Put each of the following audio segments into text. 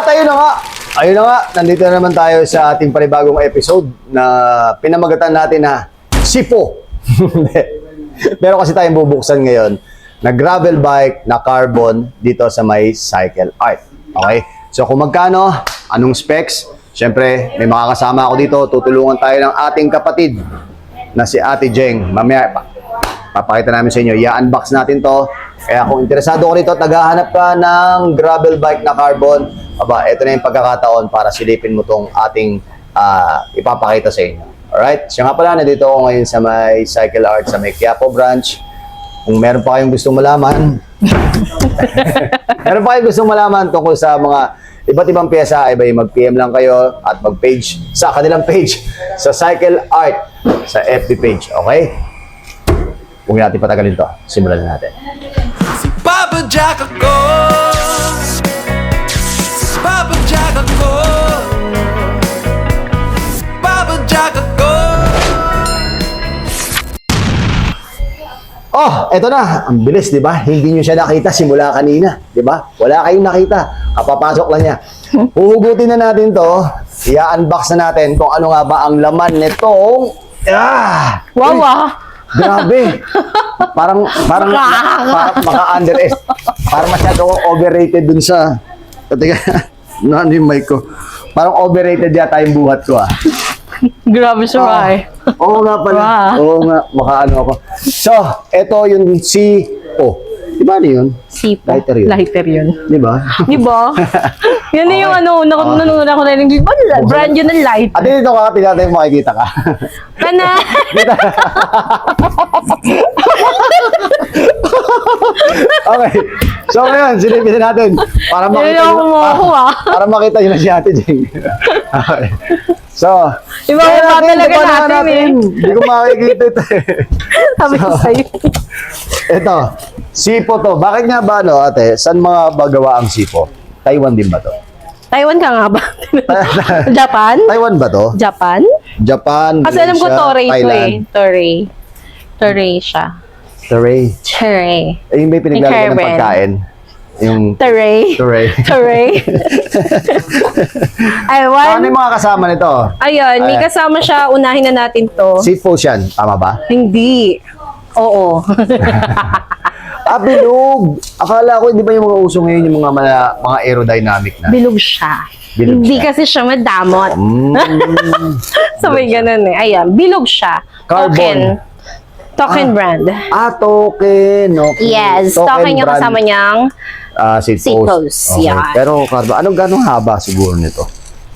At ayun na nga, nandito na naman tayo sa ating panibagong episode na pinamagatan natin na Sipo. Meron kasi tayong bubuksan ngayon na gravel bike na carbon dito sa may Cycle Art. Okay? So kung magkano, anong specs, syempre may makakasama ako dito, tutulungan tayo ng ating kapatid na si Ate Jeng. Mamaya, papakita namin sa inyo, i-unbox natin to. Kaya kung interesado ko rito at naghahanap ka ng gravel bike na carbon, aba, ito na yung pagkakataon para silipin mo tong ating ipapakita sa inyo. Alright? Siya nga pala, nandito ako ngayon sa may Cycle Art, sa may Quiapo branch. Kung meron pa kayong gustong malaman, meron pa kayong gustong malaman tungkol sa mga iba't ibang pyesa, ay mag-PM lang kayo at mag-page sa kanilang page sa Cycle Art sa FB page. Okay? Huwag natin patagalin to. Simulan na natin. Si Papa Jack ako, si Papa Jack ako, si Papa Jack ako. Oh, eto na. Ang bilis, di ba? Hindi nyo siya nakita simula kanina. Di ba? Wala kayong nakita. Kapapasok lang niya. Huhugutin na natin to. I-unbox na natin kung ano nga ba ang laman nitong... Wow, Grabe. Parang maka-underestimate. Parang masyado overrated dun sa... Teka, ano yung mic ko? Parang overrated yata yung buhat ko Grabe siya, ay. Oo nga pala. Oo nga, makaano ako. So, ito yung di ba ano yun? Sipo. Lighter yun. Lighter yun. Di ba? Di ba? Yan na yung nanonood ako na yung brand yun ng light. At dito ka, tingnan mo makikita ka. Kana? Okay. So ngayon, silipin natin. Para makita para makita nyo na si Ate Jeng. Okay. So, Iba talaga natin. Hindi ko makikita ito Sabi ko sa'yo. Ito, Sipo to. Bakit nga ba, ate? Saan mga bagawa ang Sipo? Taiwan din ba to? Taiwan ka nga ba? Japan? Taiwan ba to? Japan? Japan, Kasi alam ko Malaysia, Torre ito Thailand. Torre siya. Torre. Torre. Yung may pinaglalagay ng Karen. pagkain. Yung Torre. Torre. Torre. Ano yung mga kasama nito? Ayun, may kasama siya. Unahin na natin to. Seafood yan. Tama ba? Hindi. Oo. Bilog. Akala ko, hindi ba yung mga uso ngayon yung mga aerodynamic na? Bilog siya. Bilog Hindi siya. kasi siya madamot. Sabay Bilog ganun eh. Ayan, bilog siya. Carbon. Token brand. Token. Okay. Yes, token yung brand. kasama niyang Seat seat post. post, Okay. yan. Pero, anong ganong haba siguro nito?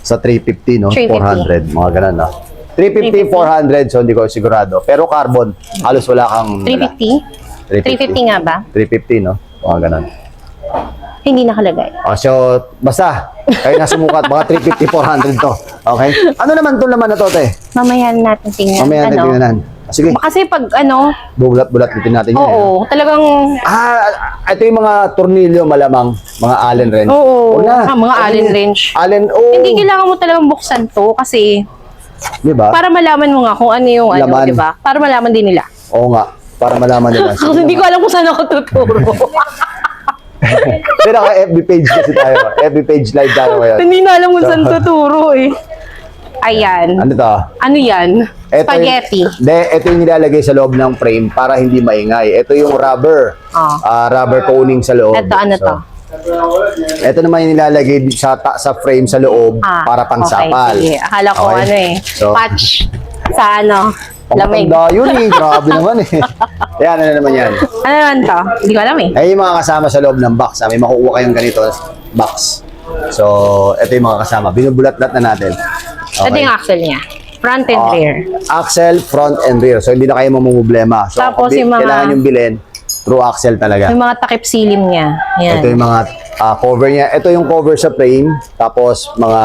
Sa 350, no? 400, 350. mga ganun, no? 350, 400, so hindi ko sigurado. Pero carbon, halos wala kang... 350? 350 nga ba? 350, no? Mga ganun. Hindi nakalagay. So, basta, kayo na sumukat, baka 350, 400 to. Okay? Ano naman itong laman na to, te? Mamaya natin tingnan. Mamaya natin tingnan. Sige, Kasi pag bulat-bulat natin yun. oo, talagang, Ito yung mga tornilyo malamang, mga Allen wrench. oo, Una, mga Allen wrench. Allen, oo. Hindi kailangan mo talagang buksan to kasi Di ba? para malaman mo nga kung ano yung Laman. di ba? Para malaman din nila. Oo nga, para malaman nila. Kasi hindi ko alam kung saan ako tuturo. Pero FB page kasi tayo. FB page live tayo ngayon. Hindi na alam kung saan tuturo eh. Ayan. Ano to? Ano yan? Spaghetti. Ito yung nilalagay sa loob ng frame para hindi maingay. Ito yung rubber. Rubber coating sa loob. Ito, ano to? Ito naman yung nilalagay sa frame sa loob para pangsapal. Okay, sige. Akala ko Okay. ano eh. So, Patch sa lamig. pangtanda yun eh. Grabe naman eh. Yan, ano naman yan? Ano naman to? Hindi ko alam eh. Ay, yung mga kasama sa loob ng box. May makukuha kayong ganito box. So, ito yung mga kasama. Binubulat-lat na natin. Ito yung axle niya. Front and rear. Axle, front and rear. So, hindi na kayo mamumblema. So, Tapos yung mga- kailangan yung bilhin, through axle talaga. Yung mga takip silim niya. Yan. Ito yung mga cover niya. Ito yung cover sa frame. Tapos, mga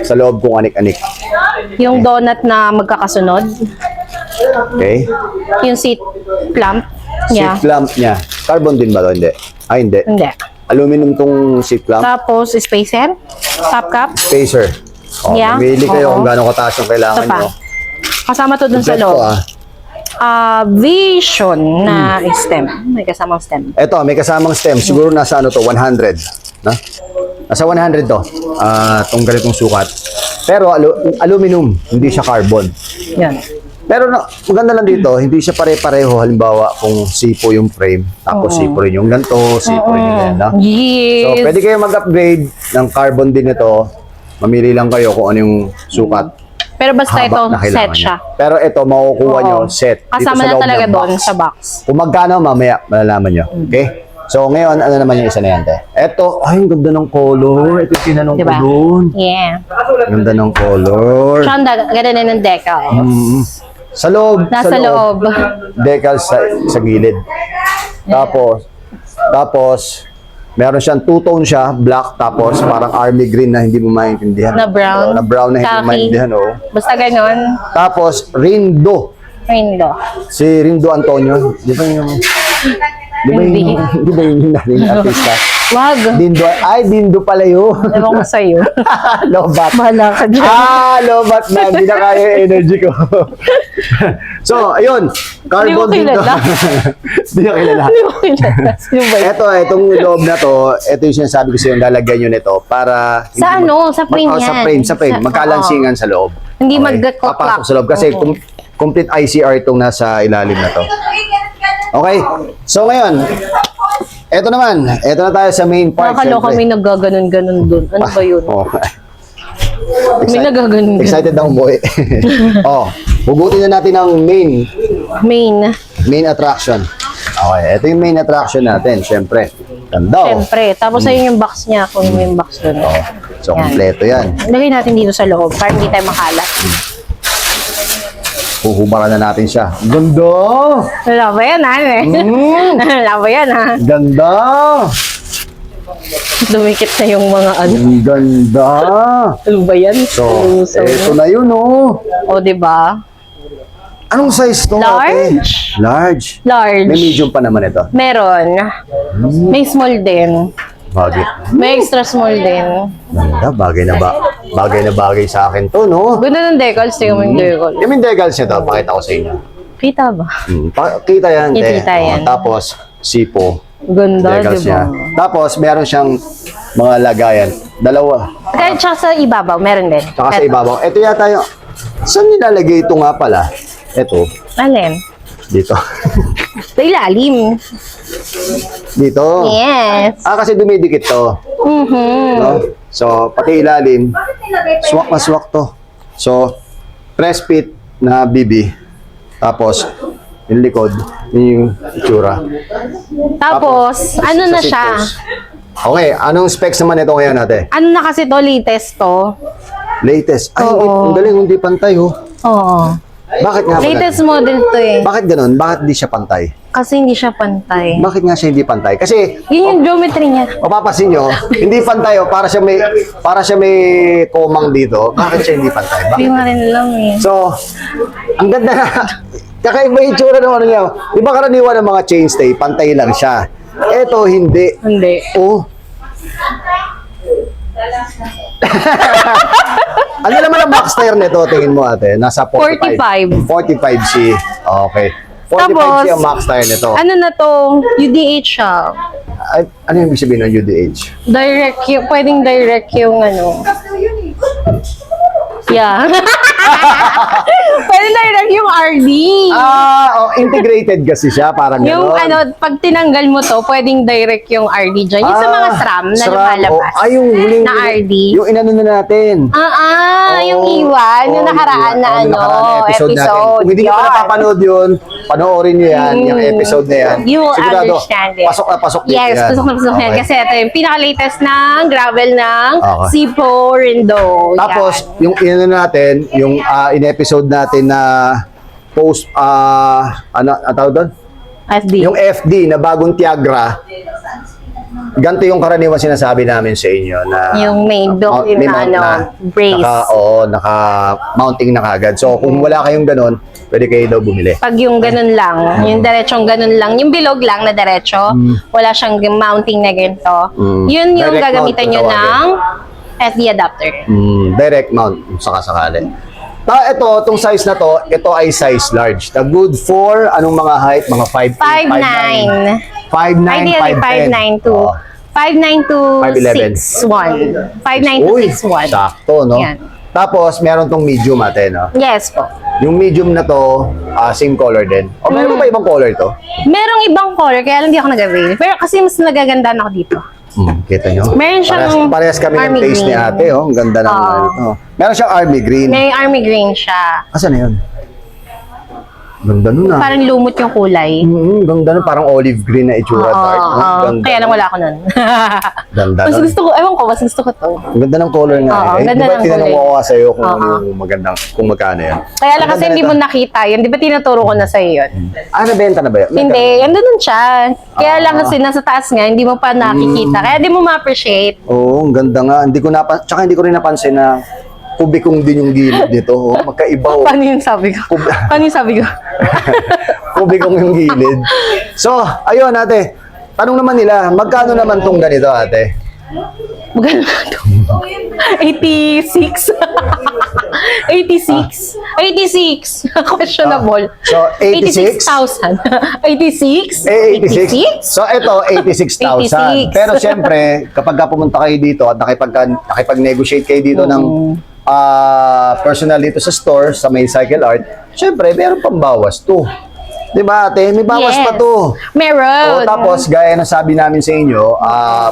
sa loob kung anik-anik. Yung donut na magkakasunod. Okay? Yung seat clamp niya. Seat clamp niya. Carbon din ba ito? Hindi. Hindi. Hindi. Aluminum tong seat clamp. Tapos spacer. Top cap. Spacer. Yeah. Mamili kayo Oo. kung gaano kataas yung kailangan Ito pa. nyo. Kasama to dun sa Ito, loob. Vision na stem. May kasamang stem. Ito, may kasamang stem. Siguro nasa ano to, 100. No? Nasa 100 to. Itong ganitong sukat. Pero aluminum, hindi siya carbon. Yan. Pero maganda lang dito, hindi siya pare-pareho. Halimbawa, kung sipo yung frame, tapos sipo rin yung ganito, sipo rin yung ganyan. So, Yes. pwede kayo mag-upgrade ng carbon din ito. Mamili lang kayo kung ano yung sukat. Pero basta ito, haba na set kailangan siya. niya. Pero ito, makukuha nyo set. Dito Kasama sa na loob talaga ng doon box. sa box. Kung magkano, mamaya malalaman nyo. Okay? So, ngayon, ano naman yung isa na yan, te? Ito, ay, ang ganda ng color. Ito yung tinanong ko Diba? doon. Yeah. Ganda ng color. Siya ang ganda na ng decal. Sa loob. Nasa loob. Decal sa gilid. Tapos, meron siyang two-tone siya, black, tapos parang army green na hindi mo maintindihan. Na brown. Na brown na hindi mo Khaki. maintindihan, oh. Basta ganon. Tapos, Rindo. Rindo. Si Rindo Antonio. Di ba yung... Hindi. Di ba yung nating artista? Wag. Dindo pala yun. Ewan ko sa'yo. Lobat. Bahala ka dyan. Lobat na. Hindi na kaya yung energy ko. So, ayun. Hindi mo Carbon dito. kilala. Hindi na kilala. Hindi ko kilala. Sino ba yun? Itong loob na to, ito yung sinasabi ko sa'yo, lalagyan nyo nito para... Sa hindi ano? Sa frame yan. Sa frame. Magkalansingan sa loob. Hindi mag-clock. Papasok sa loob. Kasi complete ICR itong nasa ilalim na to. Okay. So ngayon, ito naman. Ito na tayo sa main part. Nakakaloka may naggaganon-ganon doon. Ano ba yun? Oh. May naggaganon-ganon. Excited na umuwi. Hugutin na natin ang main attraction. Okay, ito yung main attraction natin, syempre. Ganda, oh. Siyempre. Tapos ayun yung box niya. Kung yung box doon. So, Yan. kompleto yan. Lagay natin dito sa loob para hindi tayo makalat. Huhubaran na natin siya. Ganda! Wala ba yan, ha? Wala ba yan, ha? Ganda! Dumikit na yung mga ano. Ang ganda! Ano ba yan? So, ito na yun, oh. O, diba? Anong size to? Large. ate? Large. Large. May medium pa naman ito. Meron. May small din. Bagay. May extra small din. Ganda, bagay na bagay sa akin to, no? Ganda ng decals. Tingnan mo yung decal. Yung decals niya to, pakita ko sa inyo. Kita ba? Kita yan, te. Kita yan. Tapos, sipo. Ganda, Decals diba? niya. Tapos, meron siyang mga lagayan. Dalawa. Kahit tsaka sa ibabaw, meron din. Tsaka sa ibabaw. Ito yata yung... Saan nilalagay ito nga pala? Ito. Alin? Dito. Sa ilalim. Dito. Yes. Kasi dumidikit to. No? So, pati ilalim, swak na swak to. So, press fit na BB. Tapos, yung likod, yun yung itsura. Tapos, ano Sa na seat siya? post. Okay, anong specs naman ito ngayon natin? Ano na kasi to, latest to? Latest. Ay, Oo. ang galing, hindi pantay, oh. Oo. Bakit nga ba Latest ganun? model to eh. Bakit ganun? Bakit di siya pantay? Kasi hindi siya pantay. Bakit nga siya hindi pantay? Kasi, Yun yung geometry niya. mapapasin nyo, hindi pantay, oh. Para siya may komang dito. Bakit siya hindi pantay? Hindi Bakit? mo rin lang eh. So, ang ganda na. Kakaiba yung tsura ng ano niya. Di ba karaniwan ng mga chainstay, pantay lang siya. Ito, hindi. Hindi. Oh. Ano naman ang max tire nito? Tingin mo ate. Nasa 45. 45C. Okay. 45C Tapos, ang max tire nito. Ano na to? UDH siya. Ay, ano yung ibig sabihin ng UDH? Direct yung, pwedeng direct yung ano. Yeah. Pwedeng direct yung RD. Integrated kasi siya. Parang Yung gano'n. ano, pag tinanggal mo to, pwedeng direct yung RD dyan. Yung sa mga SRAM na lumalabas. Yung huling, na RD. Yung inano na natin. Yung iwan, yung nakaraan na yung ano, nakaraan na episode. natin. Kung hindi nyo pa Yun. napapanood yun, panoorin nyo yan, yung episode na yan. You will Sigurado, understand it. pasok na pasok dito Yes, yan. pasok na pasok yan. Okay. Kasi ito yung pinaka-latest ng gravel ng Okay. Sipo Rindo. Tapos, Yan. yung inano natin, yung in-episode natin na post, ano tawag doon? FD. Yung FD na bagong Tiagra, ganito yung karaniwan sinasabi namin sa inyo na Yung may built-in may na mount ano, brace. Naka-mounting na kagad. So, kung wala kayong ganun, pwede kayo daw bumili. Pag yung ganun lang, yung diretsong ganun lang, yung bilog lang na diretso, wala siyang mounting na ganito. Yun yung Direct gagamitan mount nyo kung ng SD adapter. Direct mount, saka-sakali. Itong size na to, ito ay size large. The good for, anong mga height? Mga 5'8", 5'9". 5'9", Ideally, 5'9" to 59261. 59261. Sakto, no? Yan. Tapos, meron tong medium ate, no? Yes po. Yung medium na to, same color din. O meron pa ibang color to? Merong ibang color, kaya lang di ako nag-avail. Pero kasi mas nagagandaan ako dito. Kita nyo? Meron siyang Parehas kami ng army taste ni green. ate, oh. Ang ganda ng Oo. ito. Meron siyang army green. May army green siya. Asan na yun? Ganda nun ah. Parang lumot yung kulay. Ganda nun. Parang olive green na itsura. Dark. Ganda Kaya lang nun. wala ako nun. Ganda Mas nun. gusto ko, ewan ko, mas gusto ko to. Ang ganda ng color nga. Oo, eh. ganda Di ba ng tinanong kulay. ko nga sa'yo kung Oo. ano yung magandang, kung magkano yan? Kaya lang Ang kasi ganda hindi mo nito. nakita yun. Di ba tinuturo ko na sa'yo yun? Nabenta na ba yun? Hindi, andun nun siya. Kaya lang kasi nasa taas nga, hindi mo pa nakikita. Kaya di mo ma-appreciate. Oo, ang ganda nga. Tsaka hindi ko rin napansin na kubikong din yung gilid nito. Oh. Magkaiba. Oh. Paano yung sabi ko? Paano yung sabi ko? Kubikong yung gilid. So, ayun ate. Tanong naman nila, magkano naman tong ganito ate? Magkano nga ito? 86. 86. 86. Questionable. So, 86? 86,000. 86? 86? So, ito, 86,000. 86. Pero siyempre, kapag ka pumunta kayo dito at nakipag-negotiate kayo dito ng personal dito sa store, sa Main Cycle Art, siyempre, meron pang bawas to. Di ba ate? May bawas Yes. pa to. Meron. O, tapos, gaya ng sabi namin sa inyo,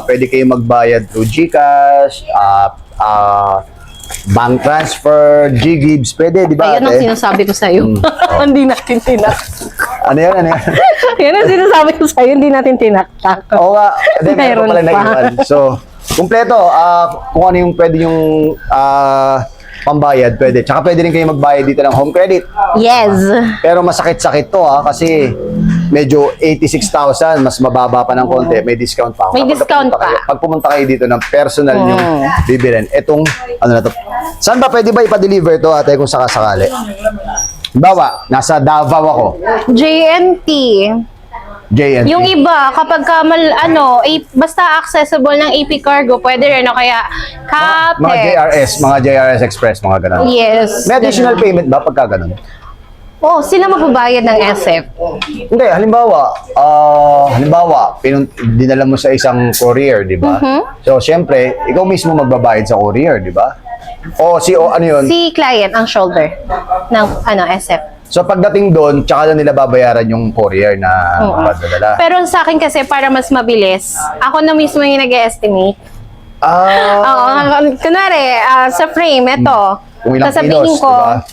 pwede kayo magbayad through GCash, bank transfer, GGibs, pwede, di ba Ayun ang ate? sinasabi ko sa'yo. Hindi natin tinak. Ano yan, ano yan? Yan ang sinasabi ko sa'yo, hindi natin tinaktak. Oo nga, hindi, meron Meron pala pa. naiwan. So, kumpleto, kung ano yung pwede yung pambayad, pwede. Tsaka pwede rin kayo magbayad dito ng home credit. Yes. Pero masakit-sakit to kasi medyo 86,000, mas mababa pa ng konti, may discount pa. May discount pa. Pag pumunta kayo dito ng personal yung bibilin, etong, ano na to, saan ba pwede ba ipa-deliver to ate kung sakasakali? Bawa, nasa Davao ako, JNT. JNT. Yung iba, kapag basta accessible ng AP Cargo, pwede rin, o kaya Capex. mga JRS Express, mga ganun. Yes. May additional payment ba pagka ganun? Oh, sila magbabayad ng SF. Hindi, halimbawa, dinala mo sa isang courier, di ba? So, syempre, ikaw mismo magbabayad sa courier, di ba? O, ano yun? Si client ang shoulder ng SF. So, pagdating doon, tsaka lang nila babayaran yung courier na magdadala. Pero sa akin kasi, para mas mabilis, ako na mismo yung nag-estimate. Oo, kunwari, sa frame, ito. Kung ilang kilos, diba?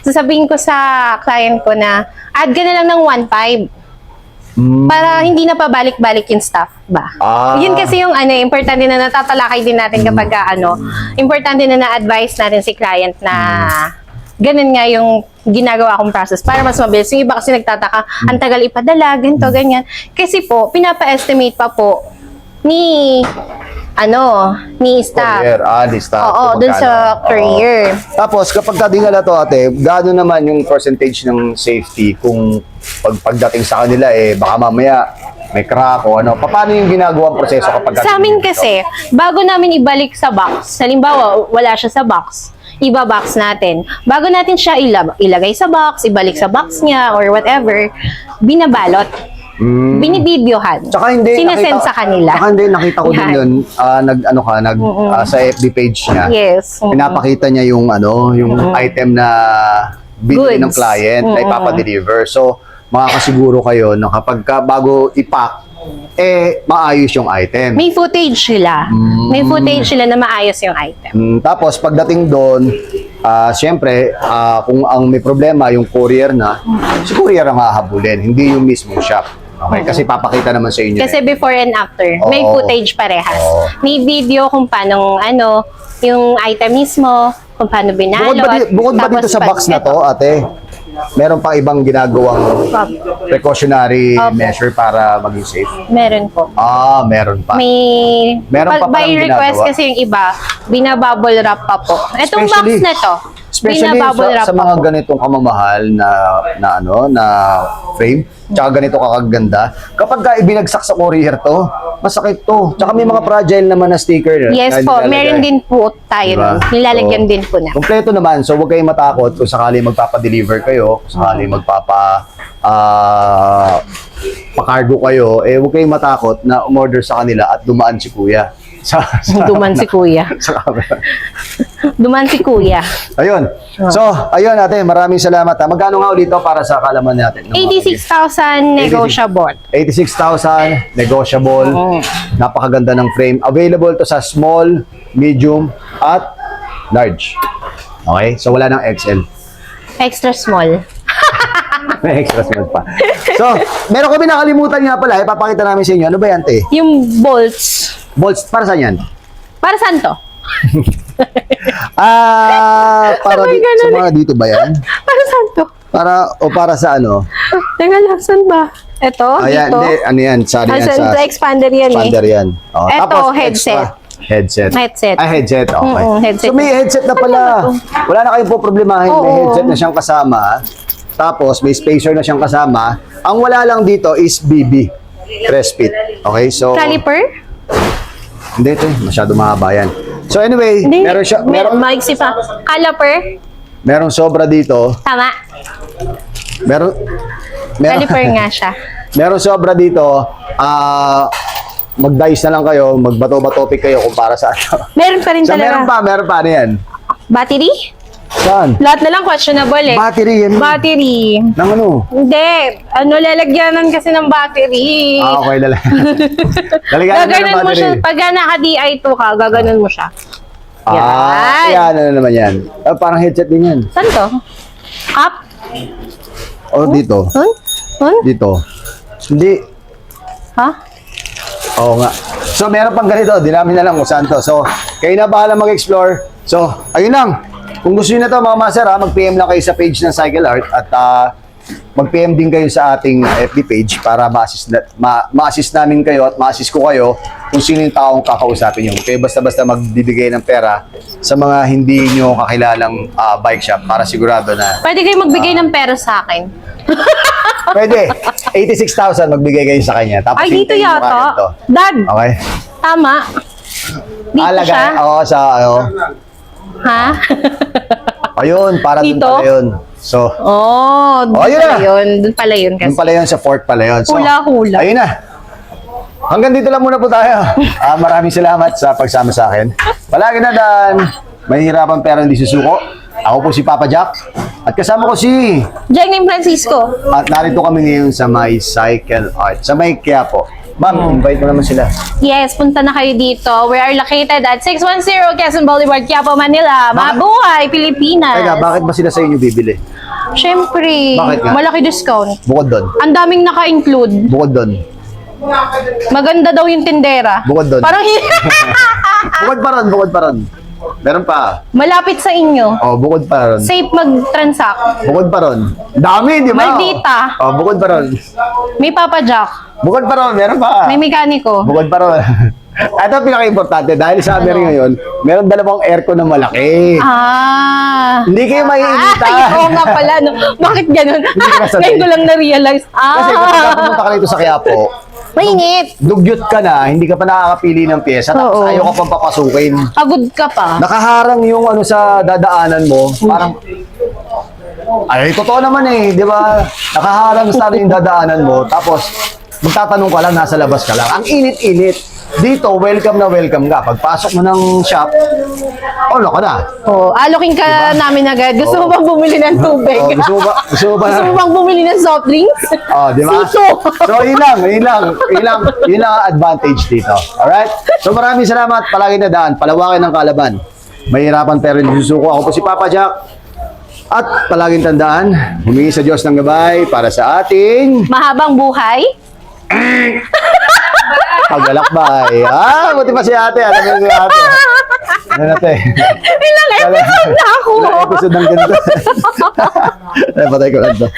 Sasabihin ko sa client ko na, add ka na lang ng 1.5. Para hindi na pabalik-balik yung stuff ba? Yun kasi yung importante na natatalakay din natin kapag importante na na-advise natin si client na ganun nga yung ginagawa kong process para mas mabilis. Yung iba kasi nagtataka, ang tagal ipadala, ganito, ganyan. Kasi po, pinapa-estimate pa po ni staff. Courier, di staff. Oo, Kung dun magkano. sa courier. Tapos, kapag kadingala to ate, gaano naman yung percentage ng safety kung pagdating sa kanila, baka mamaya may crack o ano. Paano yung ginagawang proseso kapag Sa amin kasi, bago namin ibalik sa box, halimbawa, wala siya sa box, iba-box natin. Bago natin siya ilagay sa box, ibalik sa box niya, or whatever, binabalot. Binibidyohan. Tsaka hindi Sinesend sa kanila. Tsaka hindi, nakita ko din Yan. yun, sa FB page niya. Yes. Pinapakita niya yung item na binili ng Goods. client na ipapadeliver. So, makakasiguro kayo na bago ipack, maayos yung item. May footage sila. May footage sila na maayos yung item. Tapos, pagdating doon, siyempre, kung ang may problema, yung courier na, si courier ang hahabulin, hindi yung mismong shop. Okay? Kasi papakita naman sa inyo. Kasi before and after, may Oo. footage parehas. Oo. May video kung paano, yung item mismo, kung paano binalot. Bukod ba dito sa box na to, ate? Meron pang ibang ginagawang precautionary measure para maging safe? Meron po. Meron pa. Meron Meron pa by palang request ginagawa. kasi yung iba, binabubble wrap pa po. Itong box Especially- na to, Especially Binabubble wrap sa mga ako. ganitong kamamahal na frame, tsaka ganito kakaganda. Kapag ka ibinagsak sa courier to, masakit to. Tsaka may mga fragile naman na sticker. Yes na po, nilalagay. meron din po tayo Diba? nun. Nilalagyan So, din po na. Kompleto naman, so huwag kayong matakot kung sakali magpapa-deliver kayo, kung sakali pa-cargo kayo, huwag kayong matakot na umorder sa kanila at dumaan si kuya. Duman si kuya. sa camera. Duman si kuya. Ayun. So, ayun natin. Maraming salamat. Magkano nga ulit ito para sa kalaman natin? 86,000 negotiable. 86,000, negotiable. Napakaganda ng frame. Available to sa small, medium, at large. Okay? So, wala ng XL. Extra small. May extra small pa. So, meron kami nakalimutan nga pala. Ipapakita namin sa inyo. Ano ba yan, te? Yung bolts. Bolts. Para saan yan? Para saan to? Para Sabay sa ganun mga dito ba yan? Para saan to? Para sa ano? Teka lang, saan ba? Ito? Ayan, dito? hindi. Ano yan? Sorry yan. Saan to? Expander yan Expander yan. Oh, Eto, tapos headset. extra. Headset. Headset. Ay, headset. Okay. Headset. So, may headset na pala. Wala na kayong po problemahin. May Oo. headset na siyang kasama. Tapos, may spacer na siyang kasama. Ang wala lang dito is BB. Press fit. Okay, so... Caliper? Hindi ito eh. Masyado mahaba yan. So, anyway, Hindi. meron siya... Maiksi pa. Caliper? Merong sobra dito. Tama. Meron... Caliper nga siya. Meron sobra dito. Mag-dice na lang kayo. Magbato-batopic kayo kung para sa ano. Meron pa rin So, talaga. meron pa. Ano yan? Battery? Saan? Lahat na lang questionable eh. Battery yan. Battery. Nang ano? Hindi. Lalagyanan kasi ng battery. Okay, lalagyan ng Gaganon mo battery. siya. Pag naka-DI2 ka, gaganon mo siya. Yan. Ano naman yan? Parang headset din yan. Saan to? Up? Dito. Hun? Dito. Hindi. Ha? Oo nga. So, meron pang ganito. Di namin alam kung saan to. So, kayo na bahala mag-explore. So, ayun lang. Kung gusto nyo na to mga master, mag-PM lang kayo sa page ng Cycle Art at mag-PM din kayo sa ating FB page para ma-assist namin kayo at ma-assist ko kayo kung sino yung taong kakausapin nyo. Kayo basta-basta magbibigay ng pera sa mga hindi nyo kakilalang bike shop para sigurado na Pwede kayo magbigay ng pera sa akin. pwede. 86,000 magbigay kayo sa kanya. Tapos Ay, dito hintayin nyo kagad yata. to. Dad, Okay? tama. Dito siya. Oo, Ha? ayun, para dun Dito? pala yun. So, Doon yun pala na. yun. Doon pala yun kasi. dun pala yun sa fort pala yun. So, Hula-hula. ayun na. Hanggang dito lang muna po tayo. Maraming salamat sa pagsama sa akin. Palagi na Dan. Mahihirapan pero hindi susuko. Ako po si Papa Jack. At kasama ko si... Jack name Francisco. At narito kami ngayon sa may Cycle Art. Sa may Quiapo. Ma'am, invite mo naman sila. Yes, punta na kayo dito. We are located at 610 Quezon Boulevard, Quiapo, Manila. Mabuhay, Pilipinas! Teka, bakit ba sila sa inyo bibili? Siyempre, Bakit nga? malaki discount. Bukod doon. Ang daming naka-include. Bukod doon. Maganda daw yung tindera. Bukod doon. Parang Bukod pa ron. Meron pa. malapit sa inyo. Oh, bukod pa ron. Safe mag-transact. Bukod pa ron. Dami, di ba? Maldita. Oh, bukod pa ron. May Papa Jack. Bukod pa ron, meron pa. May mekaniko. Bukod pa ron. Ito ang pinaka-importante. Dahil summer Ano? ngayon, meron dalawang aircon na malaki. Hindi kayo maiinita. Oo nga pala. No? Bakit ganun? ka sanay. Ngayon ko lang na-realize. Kasi kapag pumunta ka rito sa Quiapo, Mainit. dugyot ka na, hindi ka pa nakakapili ng pyesa, tapos Oo. ayaw ka pang papasukin. Pagod ka pa. Nakaharang yung ano sa dadaanan mo, parang ay, totoo naman eh, di ba? Nakaharang sa ano yung dadaanan mo, tapos magtatanong ka lang, nasa labas ka lang. Ang init-init. Dito, welcome na welcome ka. Pagpasok mo ng shop, ka na. Alokin ka namin agad. Gusto mo bang bumili ng tubig? Oh, gusto mo ba Gusto mo bang bumili ng soft drinks? Oh, di ba? Sito. So, yun lang ang advantage dito. Alright? So, maraming salamat. Palagi na daan. Palawakin ng kalaban. Mahirapan pero hindi susuko. Ako po si Papa Jack. At palaging tandaan, humingi sa Diyos ng gabay para sa ating Mahabang buhay. paglalakbay. Buti pa si ate. Alam mo si ate. Ano na te? Ilang episode na ako. Ilang episode ng ganito. Patay ko lang to.